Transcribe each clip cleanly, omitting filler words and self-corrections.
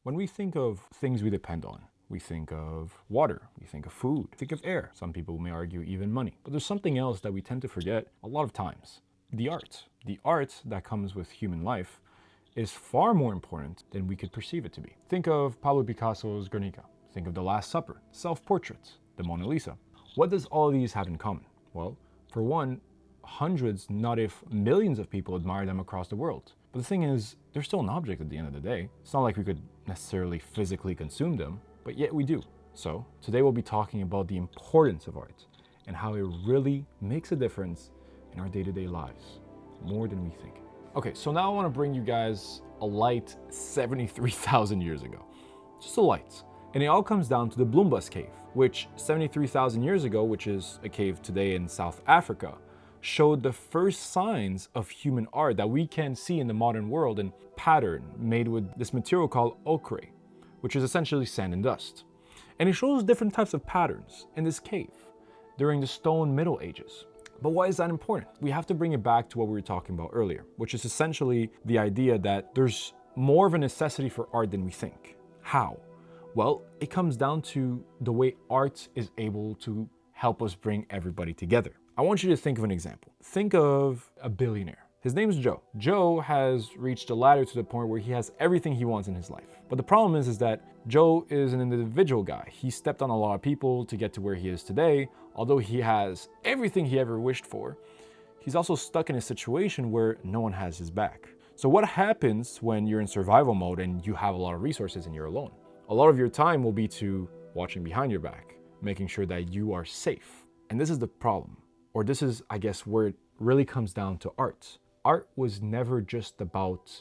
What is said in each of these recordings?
When we think of things we depend on, we think of water, we think of food, we think of air. Some people may argue even money. But there's something else that we tend to forget a lot of times. The art. The art that comes with human life is far more important than we could perceive it to be. Think of Pablo Picasso's Guernica. Think of The Last Supper, self-portraits, the Mona Lisa. What does all of these have in common? Well, for one, hundreds, not if millions of people admire them across the world. But the thing is, they're still an object at the end of the day. It's not like we could necessarily physically consume them, but yet we do. So today we'll be talking about the importance of art and how it really makes a difference in our day-to-day lives, more than we think. Okay, so now I want to bring you guys a light 73,000 years ago. Just a light. And it all comes down to the Blombus Cave, which 73,000 years ago, which is a cave today in South Africa, showed the first signs of human art that we can see in the modern world in pattern made with this material called ochre, which is essentially sand and dust. And it shows different types of patterns in this cave during the Stone Middle Ages. But why is that important? We have to bring it back to what we were talking about earlier, which is essentially the idea that there's more of a necessity for art than we think. How? Well, it comes down to the way art is able to help us bring everybody together. I want you to think of an example. Think of a billionaire. His name is Joe. Joe has reached a ladder to the point where he has everything he wants in his life. But the problem is that Joe is an individual guy. He stepped on a lot of people to get to where he is today. Although he has everything he ever wished for, he's also stuck in a situation where no one has his back. So what happens when you're in survival mode and you have a lot of resources and you're alone? A lot of your time will be to watching behind your back, making sure that you are safe. And this is the problem. Or this is, I guess, where it really comes down to art. Art was never just about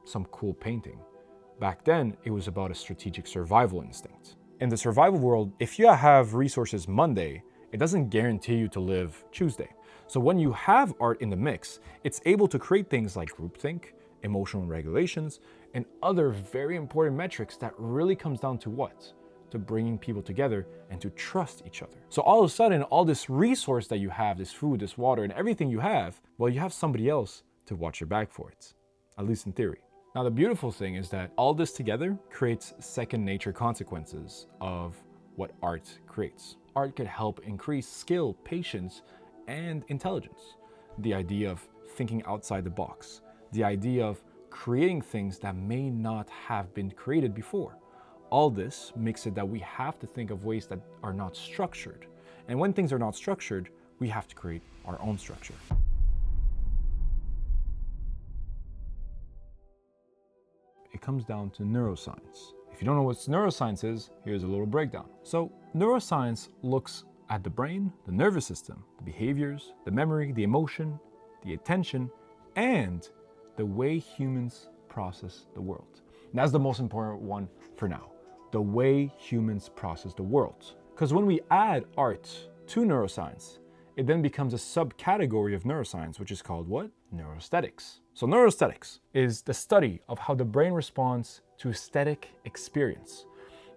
some cool painting. Back then, it was about a strategic survival instinct. In the survival world, if you have resources Monday, it doesn't guarantee you to live Tuesday. So when you have art in the mix, it's able to create things like groupthink, emotional regulations, and other very important metrics that really comes down to what? To bringing people together and to trust each other. So all of a sudden, all this resource that you have, this food, this water, and everything you have, well, you have somebody else to watch your back for it, at least in theory. Now, the beautiful thing is that all this together creates second nature consequences of what art creates. Art could help increase skill, patience, and intelligence. The idea of thinking outside the box. The idea of creating things that may not have been created before. All this makes it that we have to think of ways that are not structured. And when things are not structured, we have to create our own structure. It comes down to neuroscience. If you don't know what neuroscience is, here's a little breakdown. So neuroscience looks at the brain, the nervous system, the behaviors, the memory, the emotion, the attention, and the way humans process the world. And that's the most important one for now. The way humans process the world. Because when we add art to neuroscience, it then becomes a subcategory of neuroscience, which is called what? Neuroaesthetics. So neuroaesthetics is the study of how the brain responds to aesthetic experience.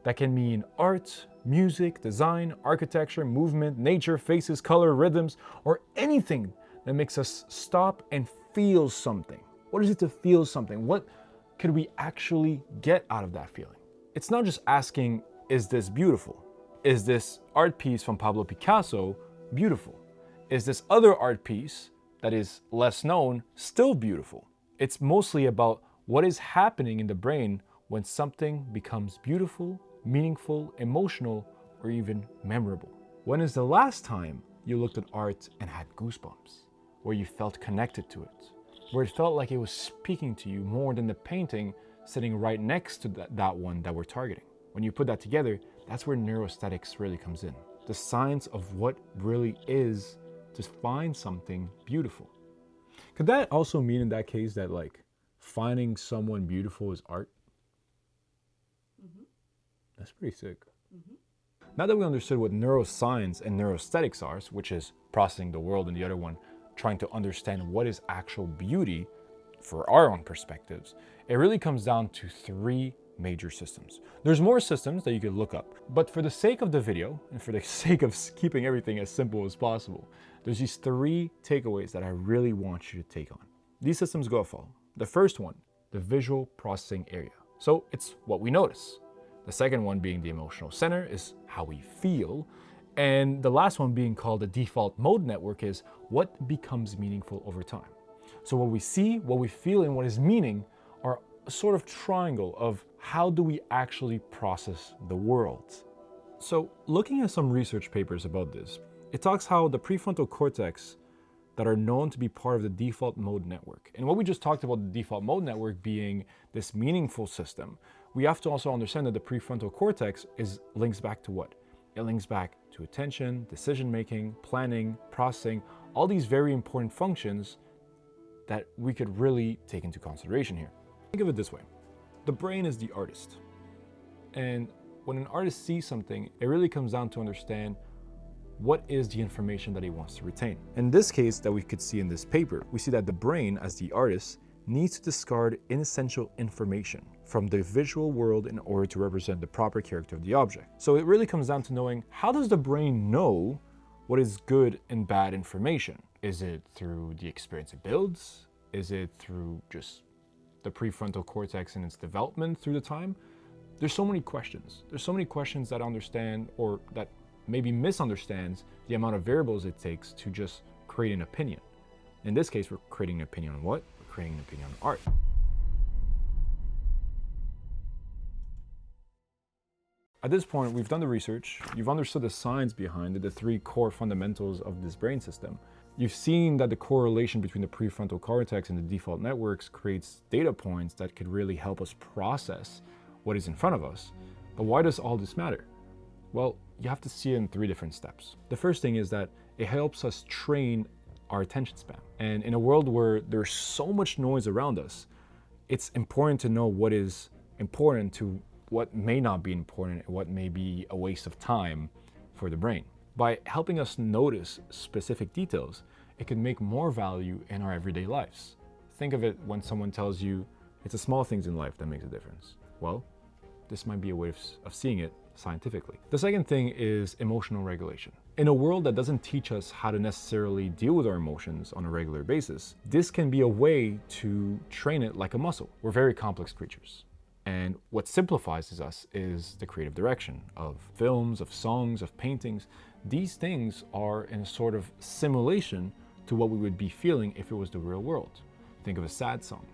That can mean art, music, design, architecture, movement, nature, faces, color, rhythms, or anything that makes us stop and feel something. What is it to feel something? What could we actually get out of that feeling? It's not just asking, is this beautiful? Is this art piece from Pablo Picasso beautiful? Is this other art piece that is less known still beautiful? It's mostly about what is happening in the brain when something becomes beautiful, meaningful, emotional, or even memorable. When is the last time you looked at art and had goosebumps? Where you felt connected to it? Where it felt like it was speaking to you more than the painting sitting right next to that one that we're targeting. When you put that together, that's where neuroaesthetics really comes in. The science of what really is to find something beautiful. Could that also mean in that case that like finding someone beautiful is art? Mm-hmm. That's pretty sick. Mm-hmm. Now that we understood what neuroscience and neuroaesthetics are, which is processing the world, and the other one trying to understand what is actual beauty for our own perspectives, it really comes down to three major systems. There's more systems that you could look up, but for the sake of the video and for the sake of keeping everything as simple as possible, there's these three takeaways that I really want you to take on. These systems go as follows. The first one, the visual processing area. So it's what we notice. The second one, being the emotional center, is how we feel. And the last one, being called the default mode network, is what becomes meaningful over time. So what we see, what we feel, and what is meaning are a sort of triangle of how do we actually process the world. So looking at some research papers about this, it talks how the prefrontal cortex that are known to be part of the default mode network. And what we just talked about, the default mode network being this meaningful system, we have to also understand that the prefrontal cortex links back to what? It links back to attention, decision-making, planning, processing, all these very important functions that we could really take into consideration here. Think of it this way. The brain is the artist. And when an artist sees something, it really comes down to understand what is the information that he wants to retain. In this case that we could see in this paper, we see that the brain, as the artist, needs to discard inessential information from the visual world in order to represent the proper character of the object. So it really comes down to knowing, how does the brain know what is good and bad information? Is it through the experience it builds? Is it through just the prefrontal cortex and its development through the time? There's so many questions. There's so many questions that understand, or that maybe misunderstands, the amount of variables it takes to just create an opinion. In this case, we're creating an opinion on what? We're creating an opinion on art. At this point, we've done the research, you've understood the science behind it, the three core fundamentals of this brain system. You've seen that the correlation between the prefrontal cortex and the default networks creates data points that could really help us process what is in front of us. But why does all this matter? Well, you have to see it in three different steps. The first thing is that it helps us train our attention span. And in a world where there's so much noise around us, it's important to know what is important to what may not be important and what may be a waste of time for the brain. By helping us notice specific details, it can make more value in our everyday lives. Think of it when someone tells you it's the small things in life that makes a difference. Well, this might be a way of seeing it scientifically. The second thing is emotional regulation. In a world that doesn't teach us how to necessarily deal with our emotions on a regular basis, this can be a way to train it like a muscle. We're very complex creatures. And what simplifies us is the creative direction of films, of songs, of paintings. These things are in a sort of simulation to what we would be feeling if it was the real world. Think of a sad song.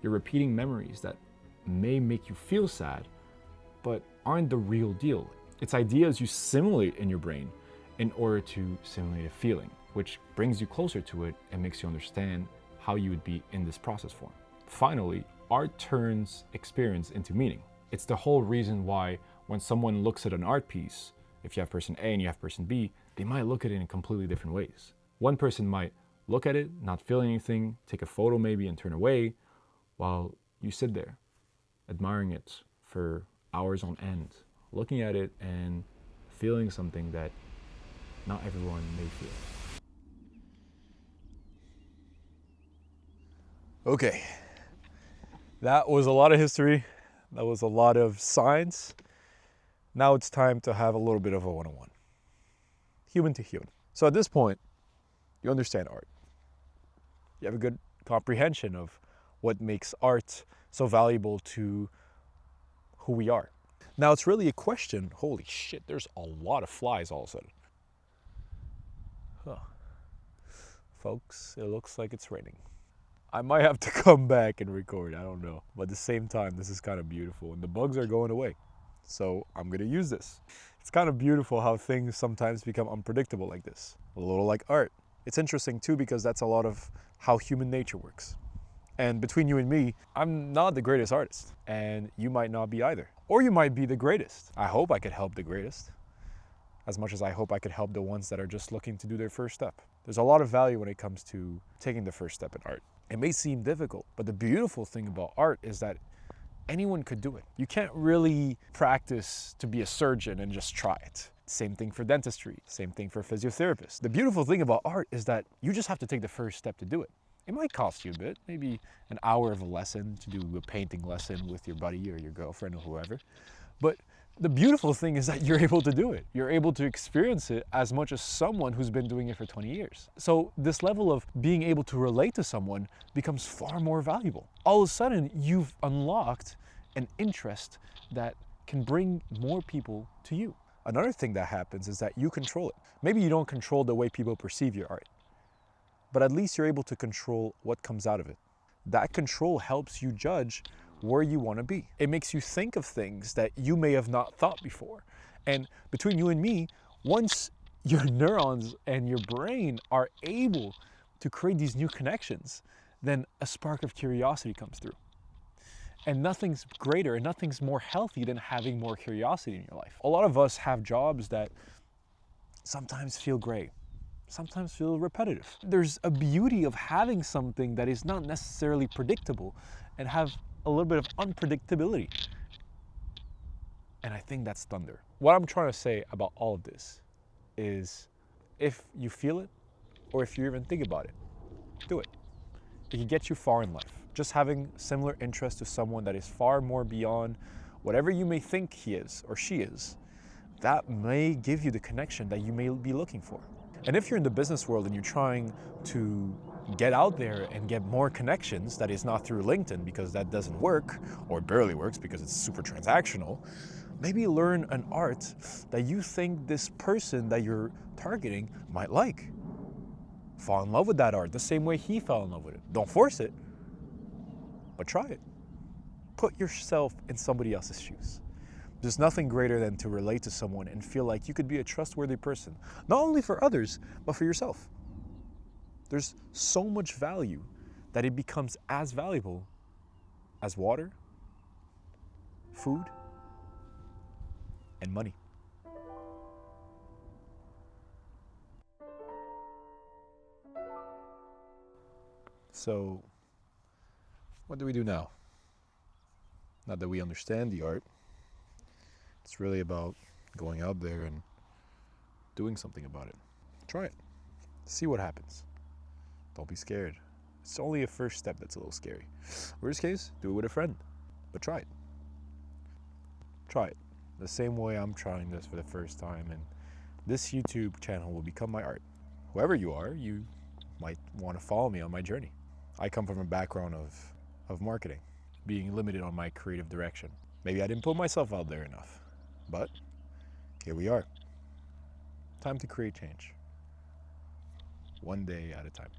You're repeating memories that may make you feel sad, but aren't the real deal. It's ideas you simulate in your brain in order to simulate a feeling, which brings you closer to it and makes you understand how you would be in this process form. Finally, art turns experience into meaning. It's the whole reason why when someone looks at an art piece, if you have person A and you have person B, they might look at it in completely different ways. One person might look at it, not feel anything, take a photo maybe and turn away, while you sit there admiring it for hours on end, looking at it and feeling something that not everyone may feel. Okay, that was a lot of history. That was a lot of science. Now it's time to have a little bit of a one-on-one. Human to human. So at this point, you understand art. You have a good comprehension of what makes art so valuable to who we are. Now it's really a question. Holy shit, there's a lot of flies all of a sudden. Huh. Folks, it looks like it's raining. I might have to come back and record, I don't know. But at the same time, this is kind of beautiful and the bugs are going away. So I'm gonna use this. It's kind of beautiful how things sometimes become unpredictable like this. A little like art. It's interesting too because that's a lot of how human nature works. And between you and me, I'm not the greatest artist and you might not be either. Or you might be the greatest. I hope I could help the greatest. As much as I hope I could help the ones that are just looking to do their first step. There's a lot of value when it comes to taking the first step in art. It may seem difficult, but the beautiful thing about art is that anyone could do it. You can't really practice to be a surgeon and just try it. Same thing for dentistry, same thing for physiotherapists. The beautiful thing about art is that you just have to take the first step to do it. It might cost you a bit, maybe an hour of a lesson to do a painting lesson with your buddy or your girlfriend or whoever. But the beautiful thing is that you're able to do it. You're able to experience it as much as someone who's been doing it for 20 years. So this level of being able to relate to someone becomes far more valuable. All of a sudden, you've unlocked an interest that can bring more people to you. Another thing that happens is that you control it. Maybe you don't control the way people perceive your art, but at least you're able to control what comes out of it. That control helps you judge where you want to be. It makes you think of things that you may have not thought before. And between you and me, once your neurons and your brain are able to create these new connections, then a spark of curiosity comes through. And nothing's greater and nothing's more healthy than having more curiosity in your life. A lot of us have jobs that sometimes feel gray, sometimes feel repetitive. There's a beauty of having something that is not necessarily predictable and have a little bit of unpredictability. And I think that's thunder. What I'm trying to say about all of this is, if you feel it, or if you even think about it, do it. It can get you far in life. Just having similar interests to someone that is far more beyond whatever you may think he is or she is, that may give you the connection that you may be looking for. And if you're in the business world and you're trying to get out there and get more connections, that is not through LinkedIn because that doesn't work, or barely works because it's super transactional, maybe learn an art that you think this person that you're targeting might like. Fall in love with that art the same way he fell in love with it. Don't force it, but try it. Put yourself in somebody else's shoes. There's nothing greater than to relate to someone and feel like you could be a trustworthy person, not only for others, but for yourself. There's so much value that it becomes as valuable as water, food, and money. So, what do we do now? Now that we understand the art, it's really about going out there and doing something about it. Try it. See what happens. Don't be scared. It's only a first step that's a little scary. Worst case, do it with a friend. But try it. Try it. The same way I'm trying this for the first time, and this YouTube channel will become my art. Whoever you are, you might want to follow me on my journey. I come from a background of marketing, being limited on my creative direction. Maybe I didn't put myself out there enough, but here we are. Time to create change. One day at a time.